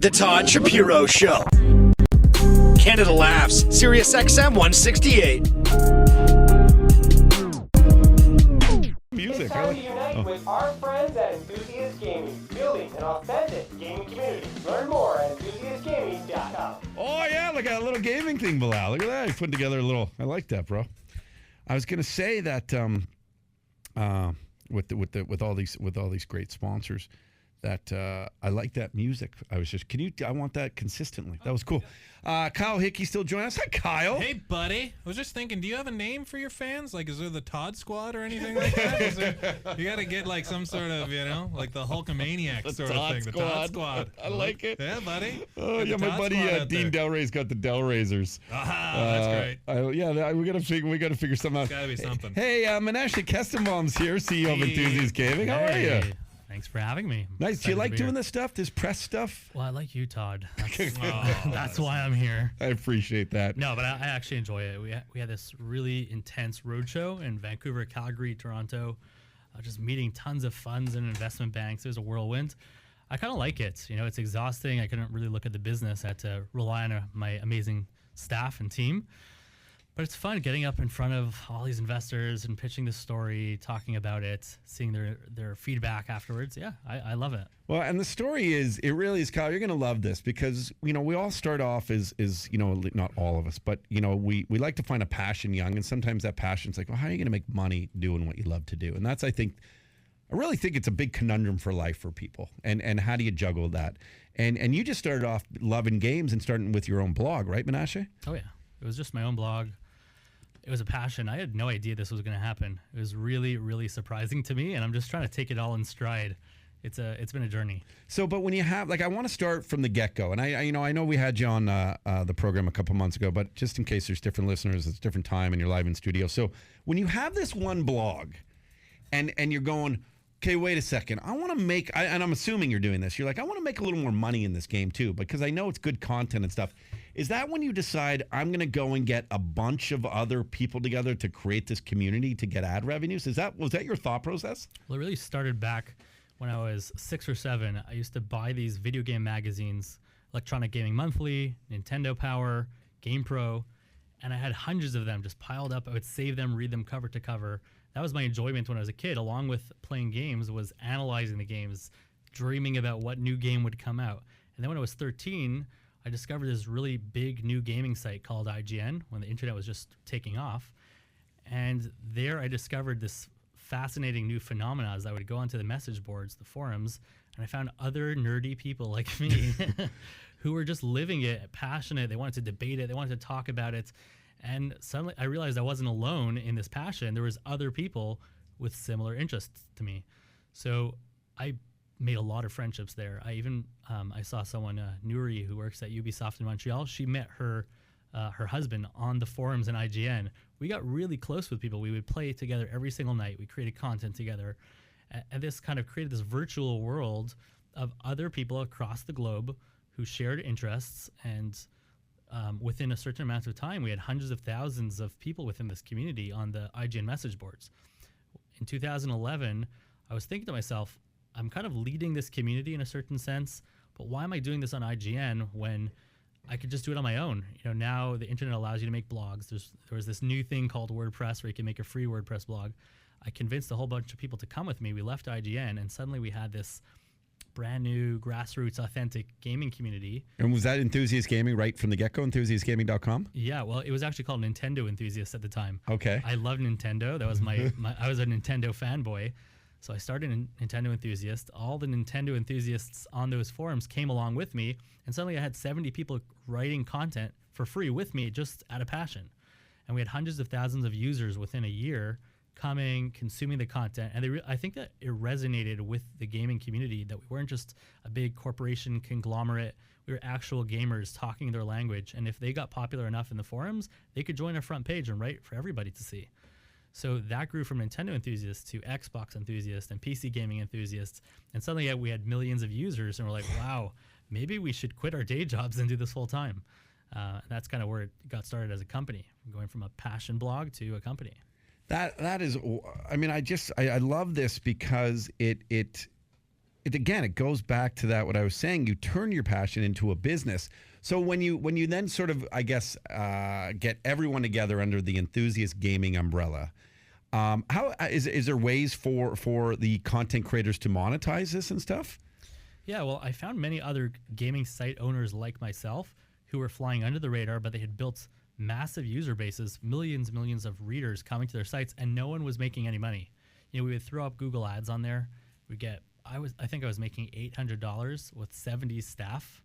The Todd Shapiro Show. Canada Laughs, Sirius XM 168. Music. It's time to unite with our friends at Enthusiast Gaming, building an authentic gaming community. Learn more at enthusiastgaming.com. Oh, yeah, look at a little gaming thing, Bilal. Look at that. He's putting together a little. I like that, bro. I was going to say that with all these great sponsors, that I like that music. I want that consistently. That was cool. Kyle Hickey still joining us. Hi, Kyle. Hey, buddy. I was just thinking, do you have a name for your fans? Like, is there the Todd Squad or anything like that? You got to get like some sort of, like the Hulkamaniac sort of thing. The Todd Squad. I like it. Yeah, buddy. Oh, yeah, my buddy Dean Delray's got the Delraisers. That's great. We gotta figure something out. It's got to be something. Hey, Menashe Kestenbaum's here, CEO of Enthusiast Gaming. How are you? Thanks for having me. Nice. Do you like doing this stuff, this press stuff? Well, I like you, Todd. That's why I'm here. I appreciate that. No, but I actually enjoy it. We had this really intense roadshow in Vancouver, Calgary, Toronto, just meeting tons of funds and investment banks. It was a whirlwind. I kind of like it. It's exhausting. I couldn't really look at the business. I had to rely on my amazing staff and team. But it's fun getting up in front of all these investors and pitching the story, talking about it, seeing their feedback afterwards. Yeah, I love it. Well, and the story is, it really is, Kyle, you're going to love this because, we all start off as not all of us, but, we like to find a passion young. And sometimes that passion's like, well, how are you going to make money doing what you love to do? And that's, I really think it's a big conundrum for life for people. And how do you juggle that? And you just started off loving games and starting with your own blog, right, Menashe? Oh, yeah. It was just my own blog. It was a passion. I had no idea this was going to happen. It was really, really surprising to me, and I'm just trying to take it all in stride. It's been a journey. So, but when you have, I want to start from the get-go, and I know we had you on the program a couple months ago, but just in case there's different listeners, it's a different time, and you're live in studio. So, when you have this one blog, and you're going, okay, wait a second, I want to make, and I'm assuming you're doing this, you're like, I want to make a little more money in this game too, because I know it's good content and stuff. Is that when you decide I'm going to go and get a bunch of other people together to create this community to get ad revenues? Was that your thought process? Well, it really started back when I was 6 or 7. I used to buy these video game magazines, Electronic Gaming Monthly, Nintendo Power, GamePro, and I had hundreds of them just piled up. I would save them, read them cover to cover. That was my enjoyment when I was a kid, along with playing games, was analyzing the games, dreaming about what new game would come out. And then when I was 13, I discovered this really big new gaming site called IGN when the internet was just taking off. And there I discovered this fascinating new phenomena as I would go onto the message boards, the forums, and I found other nerdy people like me who were just living it, passionate. They wanted to debate it. They wanted to talk about it. And suddenly I realized I wasn't alone in this passion. There was other people with similar interests to me. So I made a lot of friendships there. I even I saw someone, Nuri, who works at Ubisoft in Montreal. She met her husband on the forums in IGN. We got really close with people. We would play together every single night. We created content together. And this kind of created this virtual world of other people across the globe who shared interests. And within a certain amount of time, we had hundreds of thousands of people within this community on the IGN message boards. In 2011, I was thinking to myself, I'm kind of leading this community in a certain sense, but why am I doing this on IGN when I could just do it on my own? Now the internet allows you to make blogs. There was this new thing called WordPress where you can make a free WordPress blog. I convinced a whole bunch of people to come with me. We left IGN, and suddenly we had this brand new grassroots authentic gaming community. And was that Enthusiast Gaming right from the get-go, enthusiastgaming.com? Yeah, well, it was actually called Nintendo Enthusiast at the time. Okay. I loved Nintendo. That was I was a Nintendo fanboy. So I started in Nintendo Enthusiast. All the Nintendo enthusiasts on those forums came along with me, and suddenly I had 70 people writing content for free with me just out of passion. And we had hundreds of thousands of users within a year coming, consuming the content. And I think that it resonated with the gaming community, that we weren't just a big corporation conglomerate. We were actual gamers talking their language. And if they got popular enough in the forums, they could join our front page and write for everybody to see. So that grew from Nintendo enthusiasts to Xbox enthusiasts and PC gaming enthusiasts. And suddenly we had millions of users, and we're like, wow, maybe we should quit our day jobs and do this full time. And that's kind of where it got started as a company, going from a passion blog to a company. That is, I mean, I love this because it's it goes back to that what I was saying. You turn your passion into a business. So when you then sort of, I guess, get everyone together under the Enthusiast Gaming umbrella, how is there ways for the content creators to monetize this and stuff? Yeah, well, I found many other gaming site owners like myself who were flying under the radar, but they had built massive user bases, millions of readers coming to their sites, and no one was making any money. We would throw up Google ads on there. I think I was making $800 with 70 staff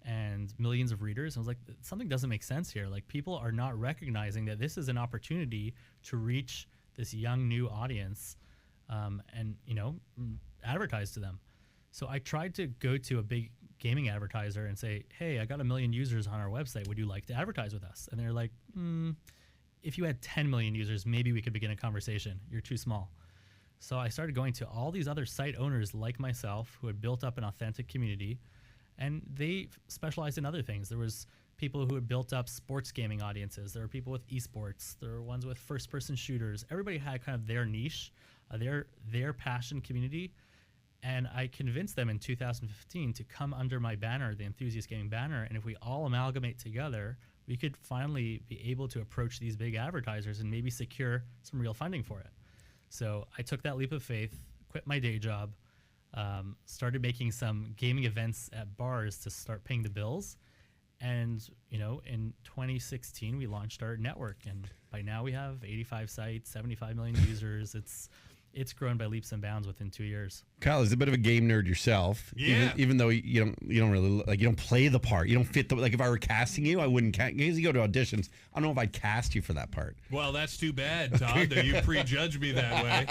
and millions of readers. I was like, something doesn't make sense here. Like, people are not recognizing that this is an opportunity to reach this young new audience, and advertise to them. So I tried to go to a big gaming advertiser and say, hey, I got 1 million users on our website. Would you like to advertise with us? And they're like, if you had 10 million users, maybe we could begin a conversation. You're too small. So I started going to all these other site owners like myself who had built up an authentic community, and they specialized in other things. There was people who had built up sports gaming audiences. There were people with esports. There were ones with first-person shooters. Everybody had kind of their niche, their passion community. And I convinced them in 2015 to come under my banner, the Enthusiast Gaming banner. And if we all amalgamate together, we could finally be able to approach these big advertisers and maybe secure some real funding for it. So I took that leap of faith, quit my day job, started making some gaming events at bars to start paying the bills. And, in 2016, we launched our network. And by now we have 85 sites, 75 million users. It's grown by leaps and bounds within 2 years. Kyle is a bit of a game nerd yourself. Yeah. Even though you don't really you don't play the part. You don't fit the, like, if I were casting you, I wouldn't because you go to auditions. I don't know if I'd cast you for that part. Well, that's too bad, Todd, that you prejudge me that way.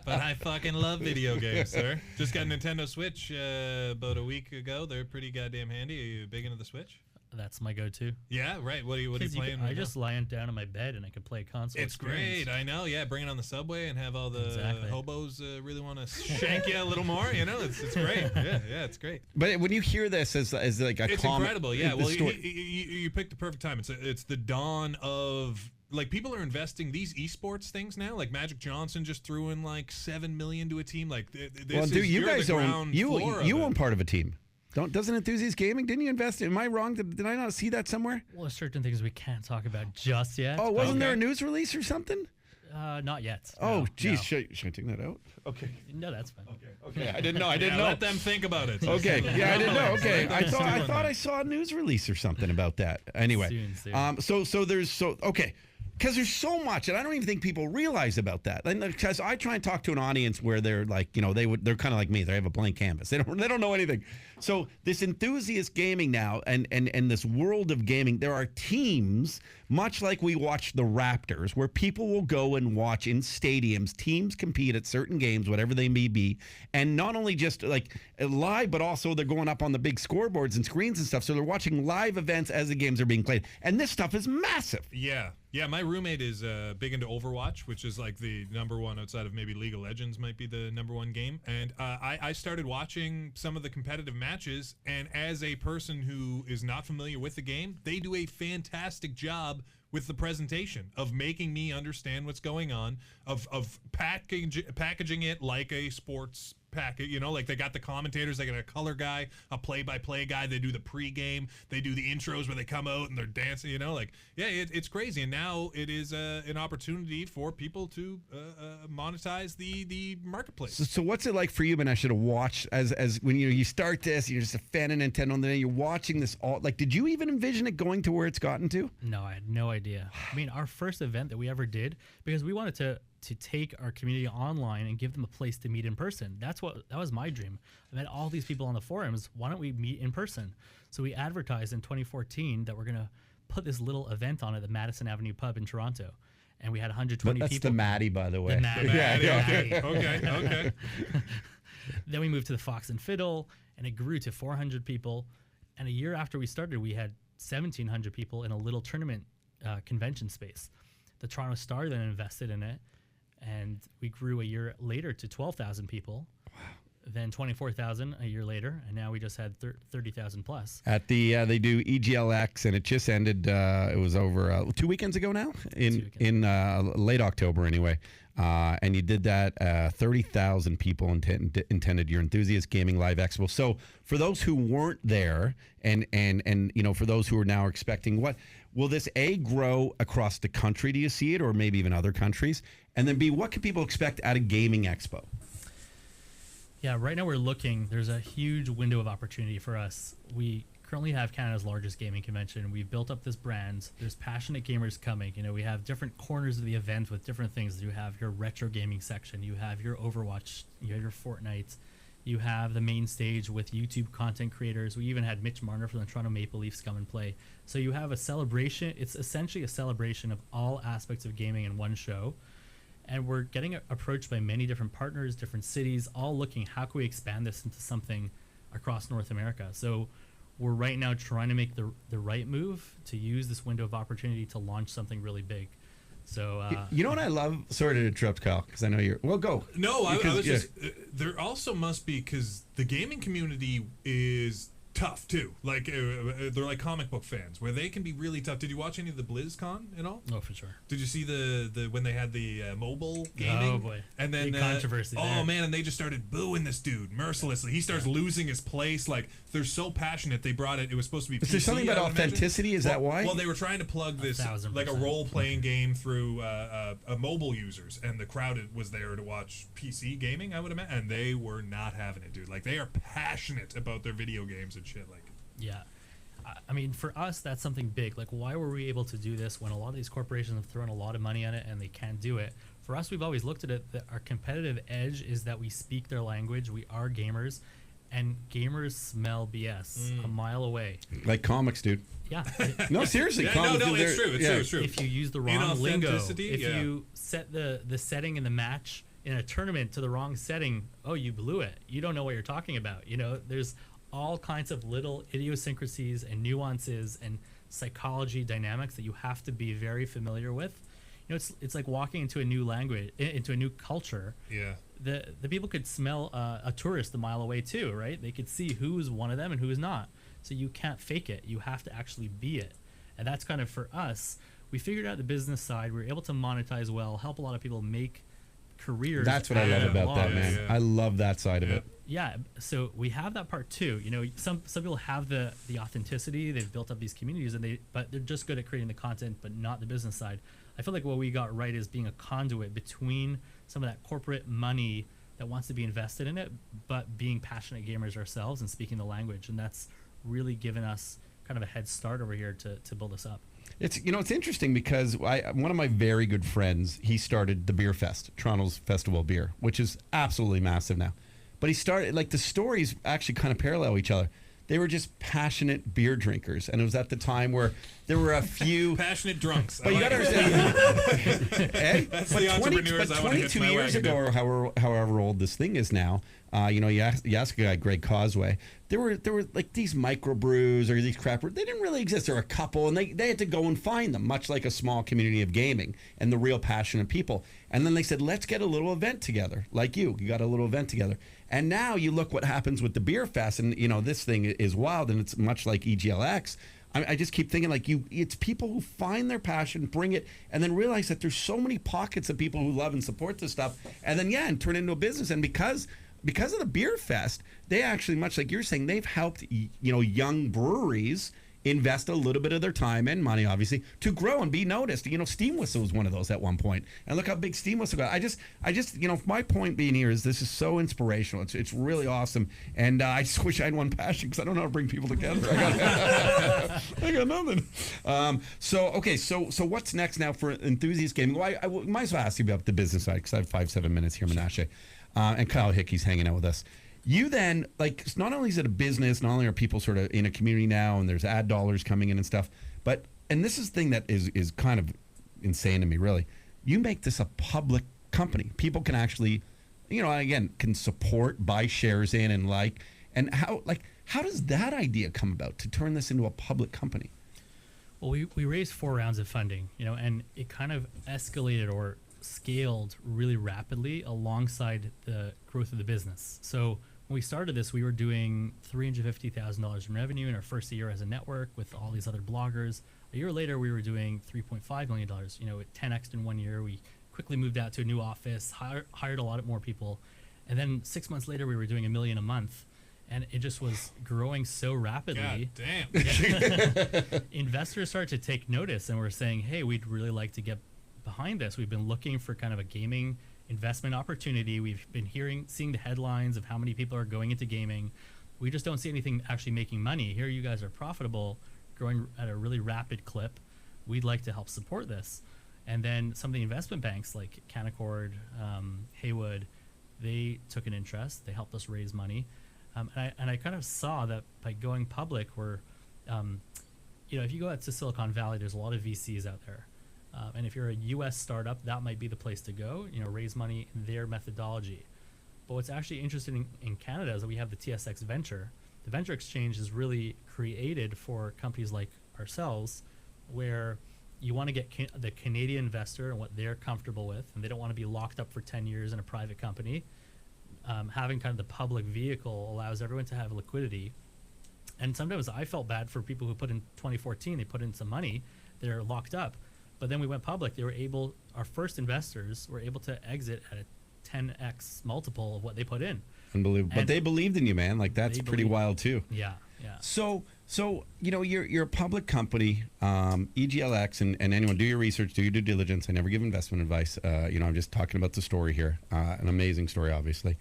But I fucking love video games, sir. Just got a Nintendo Switch about a week ago. They're pretty goddamn handy. Are you big into the Switch? That's my go-to. Yeah, right. What are you playing? I just lie down on my bed and I can play a console. It's great. I know. Yeah, bring it on the subway and have all the hobos really want to shank you a little more. It's great. Yeah, it's great. But when you hear this as like a it's incredible. Yeah. Well, you picked the perfect time. It's the dawn of. Like, people are investing these esports things now. Like, Magic Johnson just threw in like $7 million to a team. Like, you guys own part of a team. Doesn't Enthusiast Gaming? Didn't you invest? Am I wrong? Did I not see that somewhere? Well, there's certain things we can't talk about just yet. Oh, wasn't there a news release or something? Not yet. Oh, geez. No. Should I take that out? Okay. No, that's fine. Okay. I didn't know. I didn't know. Let them think about it. Okay. Yeah, I didn't know. Okay. I thought I saw a news release or something about that. Anyway. Soon. Okay. Because there's so much, and I don't even think people realize about that. And because I try and talk to an audience where they're like, they're kind of like me. They have a blank canvas. They don't know anything. So this Enthusiast Gaming now, and this world of gaming, there are teams, much like we watch the Raptors, where people will go and watch in stadiums. Teams compete at certain games, whatever they may be, and not only just like live, but also they're going up on the big scoreboards and screens and stuff. So they're watching live events as the games are being played, and this stuff is massive. Yeah, my roommate is big into Overwatch, which is like the number one outside of maybe League of Legends might be the number one game. And I started watching some of the competitive matches, and as a person who is not familiar with the game, they do a fantastic job with the presentation of making me understand what's going on, of packaging it like a sports package, like they got the commentators, they got a color guy, a play-by-play guy, they do the pre-game, they do the intros where they come out and they're dancing, it's crazy. And now it is an opportunity for people to monetize the marketplace. So what's it like for you, Manesh, to watch as when you start this, you're just a fan of Nintendo, and then you're watching this all, like, did you even envision it going to where it's gotten to? No, I had no idea. I mean, our first event that we ever did, because we wanted to take our community online and give them a place to meet in person. That was my dream. I met all these people on the forums. Why don't we meet in person? So we advertised in 2014 that we're going to put this little event on at the Madison Avenue pub in Toronto. And we had 120 people. That's the Maddie, by the way. The Maddie. Yeah. Okay. Then we moved to the Fox and Fiddle, and it grew to 400 people. And a year after we started, we had 1,700 people in a little tournament convention space. The Toronto Star then invested in it, and we grew a year later to 12,000 people. Wow. Then 24,000 a year later, and now we just had 30,000 plus. At the they do EGLX, and it just ended. It was over 2 weekends ago now, in late October anyway. And you did that. 30,000 people attended your Enthusiast Gaming Live Expo. So for those who weren't there, and for those who are now expecting, what will this A, grow across the country? Do you see it, or maybe even other countries? And then B, what can people expect at a gaming expo? Yeah, right now we're looking. There's a huge window of opportunity for us. We currently have Canada's largest gaming convention. We've built up this brand. There's passionate gamers coming. We have different corners of the event with different things. You have your retro gaming section. You have your Overwatch. You have your Fortnite. You have the main stage with YouTube content creators. We even had Mitch Marner from the Toronto Maple Leafs come and play. So you have a celebration. It's essentially a celebration of all aspects of gaming in one show. And we're getting approached by many different partners, different cities, all looking, how can we expand this into something across North America? So we're right now trying to make the right move to use this window of opportunity to launch something really big. So you know what I love? Sorry to interrupt, Kyle, because I know you're. Well, go. No, I Because- was just. There also must be, because the gaming community is tough too. Like they're like comic book fans, where they can be really tough. Did you watch any of the BlizzCon at all? Oh, for sure. Did you see the when they had the mobile gaming? Oh, boy. And then Big controversy Oh there. man, and they just started booing this dude mercilessly. He starts losing his place. Like they're so passionate. They brought it. It was supposed to be. Is there PC, something about I would imagine. authenticity? Is that why? Well, they were trying to plug this 1,000%. role playing game through mobile users, and the crowd was there to watch PC gaming. I would imagine, and they were not having it, dude. Like they are passionate about their video games and shit. Like. Yeah. I mean, for us, that's something big. Like, why were we able to do this when a lot of these corporations have thrown a lot of money at it and they can't do it? For us, we've always looked at it that our competitive edge is that we speak their language. We are gamers, and gamers smell BS a mile away. Like comics, dude. Yeah. No, seriously. Yeah, comics, no, they're- it's true. It's yeah. true. It's true. If you use the wrong lingo, Inauthenticity, if yeah. you set the setting in the match in a tournament to the wrong setting, oh, you blew it. You don't know what you're talking about. There's all kinds of little idiosyncrasies and nuances and psychology dynamics that you have to be very familiar with. It's like walking into a new language, into a new culture. Yeah. The people could smell a tourist a mile away too, right? They could see who's one of them and who is not. So you can't fake it. You have to actually be it. And that's kind of, for us, we figured out the business side. We were able to monetize well, help a lot of people make careers. That's what I love Yeah. about that, Yeah, man. yeah. I love that side of Yeah. it. Yeah, so we have that part too. Some people have the authenticity. They've built up these communities, but they're just good at creating the content, but not the business side. I feel like what we got right is being a conduit between some of that corporate money that wants to be invested in it, but being passionate gamers ourselves and speaking the language, and that's really given us kind of a head start over here to build us up. It's interesting because one of my very good friends, he started the Beer Fest, Toronto's Festival of Beer, which is absolutely massive now. But he started, like, the stories actually kind of parallel each other. They were just passionate beer drinkers, and it was at the time where there were a few. Passionate drunks. But you got to understand, eh? That's But the entrepreneurs I wanna hitch 22 my years wagon ago, to. or however old this thing is now, you ask a guy, Greg Causeway, there were like these microbrews or these crap brews. They didn't really exist. There were a couple, and they had to go and find them, much like a small community of gaming and the real passionate people. And then they said, let's get a little event together, like you got a little event together. And now you look what happens with the Beer Fest, and this thing is wild, and it's much like EGLX. I just keep thinking, like, it's people who find their passion, bring it, and then realize that there's so many pockets of people who love and support this stuff, and then and turn it into a business. And because of the Beer Fest, they actually, much like you're saying, they've helped young breweries invest a little bit of their time and money, obviously, to grow and be noticed. Steam Whistle was one of those at one point, and look how big Steam Whistle got. I just, my point being here is this is so inspirational. It's really awesome, and I just wish I had one passion because I don't know how to bring people together. I got nothing. So what's next now for Enthusiast Gaming? Well, I might as well ask you about the business side because I have 5-7 minutes here, Menashe, and Kyle Hickey's hanging out with us. You then, like, not only is it a business, not only are people sort of in a community now and there's ad dollars coming in and stuff, but, and this is the thing that is kind of insane to me, really, you make this a public company. People can actually, again, can support, buy shares in and how does that idea come about to turn this into a public company? Well, we raised 4 rounds of funding, and it kind of escalated or scaled really rapidly alongside the growth of the business. So when we started this, we were doing $350,000 in revenue in our first year as a network with all these other bloggers. A year later, we were doing $3.5 million. It 10x'd in 1 year. We quickly moved out to a new office, hired a lot more people. And then 6 months later, we were doing $1 million a month. And it just was growing so rapidly. God damn. Investors started to take notice and were saying, hey, we'd really like to get behind this. We've been looking for kind of a gaming investment opportunity. We've been seeing the headlines of how many people are going into gaming. We just don't see anything actually making money. Here you guys are profitable, growing at a really rapid clip. We'd like to help support this. And then some of the investment banks like Canaccord, Haywood, they took an interest. They helped us raise money. And I kind of saw that by going public, if you go out to Silicon Valley, there's a lot of VCs out there. And if you're a U.S. startup, that might be the place to go, raise money in their methodology. But what's actually interesting in Canada is that we have the TSX Venture. The Venture Exchange is really created for companies like ourselves, where you want to get the Canadian investor and what they're comfortable with, and they don't want to be locked up for 10 years in a private company. Having kind of the public vehicle allows everyone to have liquidity. And sometimes I felt bad for people who put in 2014, they put in some money, they're locked up. But then we went public, our first investors were able to exit at a 10x multiple of what they put in. Unbelievable. But they believed in you, man. Like, that's pretty wild too. Yeah. So you're a public company, EGLX, and anyone, do your research, do your due diligence. I never give investment advice. I'm just talking about the story here. An amazing story, obviously.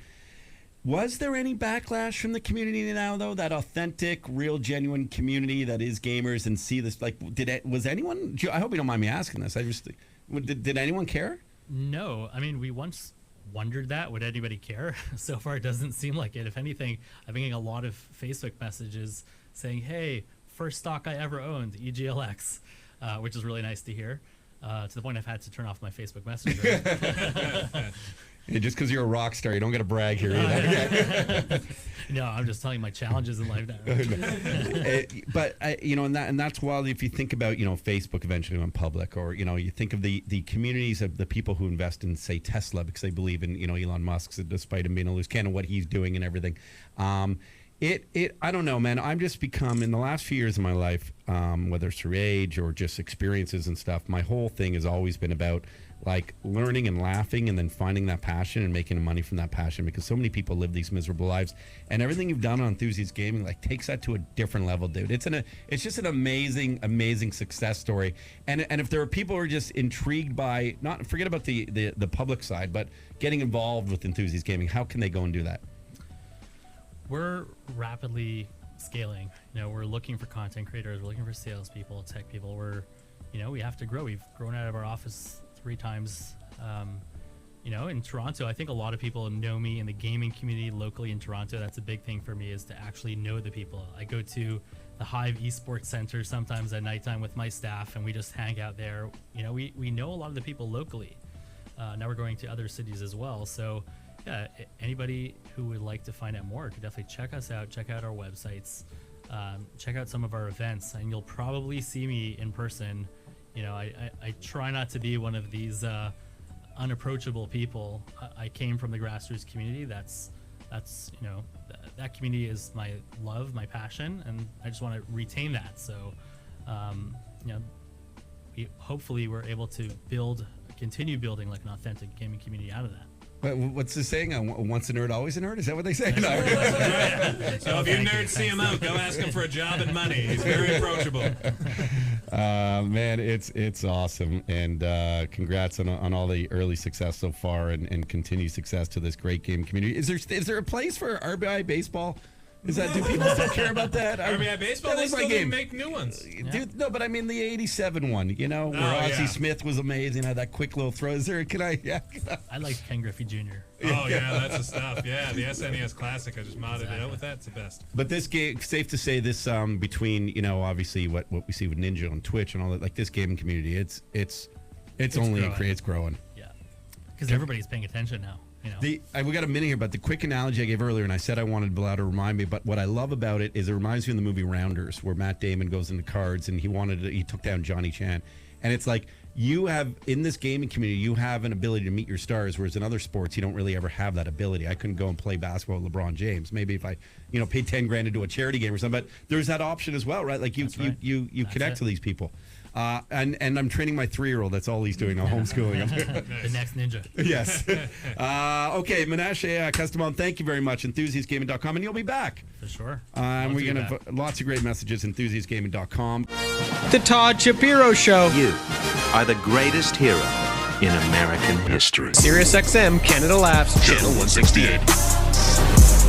Was there any backlash from the community now, though? That authentic, real, genuine community that is gamers and see this? Like, was anyone? I hope you don't mind me asking this. Did anyone care? No, I mean, we once wondered that. Would anybody care? So far, it doesn't seem like it. If anything, I've been getting a lot of Facebook messages saying, "Hey, first stock I ever owned, EGLX," which is really nice to hear. To the point I've had to turn off my Facebook Messenger. Yeah, just because you're a rock star, you don't get to brag here either. No, I'm just telling you my challenges in life now. But and that's wild. If you think about Facebook eventually went public, or you think of the communities of the people who invest in, say, Tesla, because they believe in Elon Musk, despite him being a loose cannon, what he's doing and everything. I don't know, man. I'm just become, in the last few years of my life, whether it's through age or just experiences and stuff, my whole thing has always been about like learning and laughing and then finding that passion and making money from that passion, because so many people live these miserable lives, and everything you've done on Enthusiast Gaming like takes that to a different level, dude. It's just an amazing success story. And if there are people who are just intrigued by, not forget about the public side, but getting involved with Enthusiast Gaming, how can they go and do that? We're rapidly scaling. We're looking for content creators, we're looking for salespeople, tech people. We have to grow. We've grown out of our office 3 times. In Toronto, I think a lot of people know me in the gaming community locally in Toronto. That's a big thing for me, is to actually know the people. I go to the Hive Esports Center sometimes at nighttime with my staff, and we just hang out there. We know a lot of the people locally. Now we're going to other cities as well. So yeah, anybody who would like to find out more could definitely check us out, check out our websites, check out some of our events, and you'll probably see me in person. I try not to be one of these unapproachable people. I came from the grassroots community. That's that community is my love, my passion, and I just want to retain that. So, hopefully we're able to continue building like an authentic gaming community out of that. What's the saying? Once a nerd, always a nerd? Is that what they say? So if you nerds see him out, go ask him for a job and money. He's very approachable. Man, it's awesome. And congrats on all the early success so far, and continued success to this great game community. Is there a place for RBI baseball? Do people still care about that? RBI baseball, they still didn't make new ones. Dude, no, but I mean the 87 one, where Ozzie Smith was amazing, had that quick little throw. I like Ken Griffey Jr. Oh, yeah, that's the stuff. Yeah, the SNES Classic, I just modded it out with that. It's the best. But this game, safe to say, this between, obviously what we see with Ninja on Twitch and all that, like this gaming community, it's growing. Yeah, because everybody's paying attention now. We got a minute here, but the quick analogy I gave earlier, and I said I wanted Bilal to remind me, but what I love about it is it reminds me of the movie Rounders, where Matt Damon goes into cards and he took down Johnny Chan. And it's like, you have, in this gaming community, you have an ability to meet your stars, whereas in other sports, you don't really ever have that ability. I couldn't go and play basketball with LeBron James. Maybe if I, paid 10 grand to do a charity game or something, but there's that option as well, right? Like you connect to these people. And I'm training my 3-year-old. That's all he's doing. I'm homeschooling him. The next ninja. Yes. Okay, Menashe Customon, thank you very much. EnthusiastGaming.com, and you'll be back. For sure. And we're going to lots of great messages. EnthusiastGaming.com. The Todd Shapiro Show. You are the greatest hero in American history. SiriusXM Canada Laughs. Channel 168.